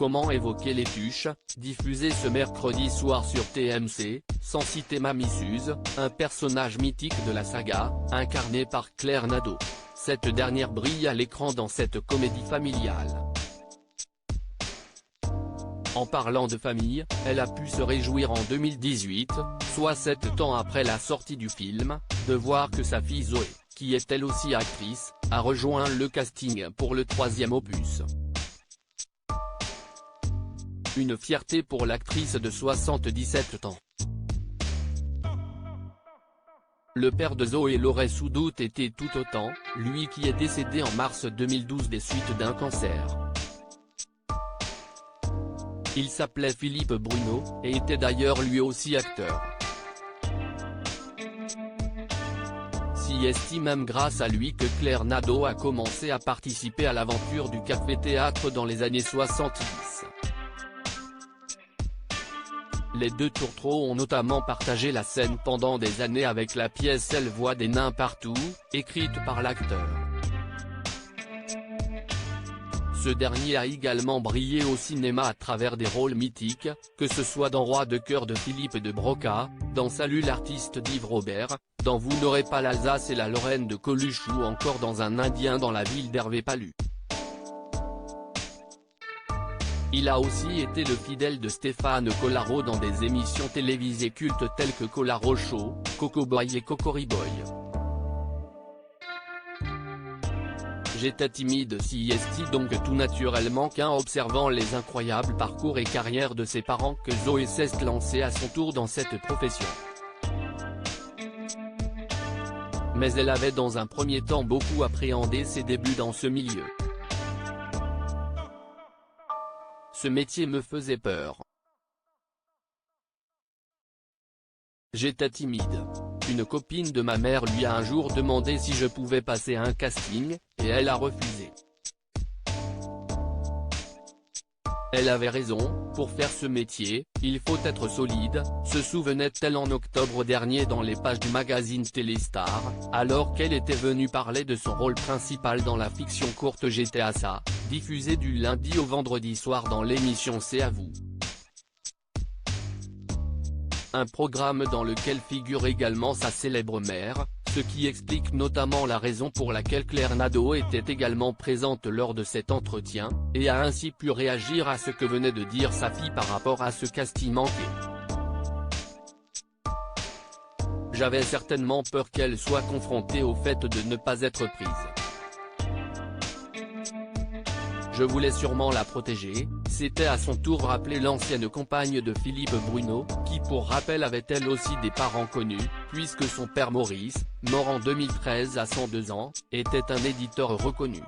Comment évoquer les tuches, diffusé ce mercredi soir sur TMC, sans citer Mamie Suze, un personnage mythique de la saga, incarné par Claire Nadeau. Cette dernière brille à l'écran dans cette comédie familiale. En parlant de famille, elle a pu se réjouir en 2018, soit 7 ans après la sortie du film, de voir que sa fille Zoé, qui est elle aussi actrice, a rejoint le casting pour le 3e opus. Une fierté pour l'actrice de 77 ans. Le père de Zoé l'aurait sans doute été tout autant, lui qui est décédé en mars 2012 des suites d'un cancer. Il s'appelait Philippe Bruno, et était d'ailleurs lui aussi acteur. Si est même grâce à lui que Claire Nadeau a commencé à participer à l'aventure du café-théâtre dans les années 70. Les deux tourtereaux ont notamment partagé la scène pendant des années avec la pièce Elle voit des nains partout, écrite par l'acteur. Ce dernier a également brillé au cinéma à travers des rôles mythiques, que ce soit dans Roi de cœur de Philippe de Broca, dans Salut l'artiste d'Yves Robert, dans Vous n'aurez pas l'Alsace et la Lorraine de Coluche ou encore dans Un Indien dans la ville d'Hervé Palu. Il a aussi été le fidèle de Stéphane Collaro dans des émissions télévisées cultes telles que Collaro Show, Coco Boy et Cocoriboy. J'étais timide si est donc tout naturellement qu'en observant les incroyables parcours et carrières de ses parents que Zoé s'est lancée à son tour dans cette profession. Mais elle avait dans un premier temps beaucoup appréhendé ses débuts dans ce milieu. Ce métier me faisait peur. J'étais timide. Une copine de ma mère lui a un jour demandé si je pouvais passer un casting, et elle a refusé. Elle avait raison, pour faire ce métier, il faut être solide, se souvenait-elle en octobre dernier dans les pages du magazine Téléstar, alors qu'elle était venue parler de son rôle principal dans la fiction courte J'étais à ça, diffusée du lundi au vendredi soir dans l'émission C'est à vous. Un programme dans lequel figure également sa célèbre mère, ce qui explique notamment la raison pour laquelle Claire Nadeau était également présente lors de cet entretien, et a ainsi pu réagir à ce que venait de dire sa fille par rapport à ce casting manqué. J'avais certainement peur qu'elle soit confrontée au fait de ne pas être prise. Je voulais sûrement la protéger, s'était à son tour rappelé l'ancienne compagne de Philippe Bruno, qui pour rappel avait elle aussi des parents connus, puisque son père Maurice, mort en 2013 à 102 ans, était un éditeur reconnu.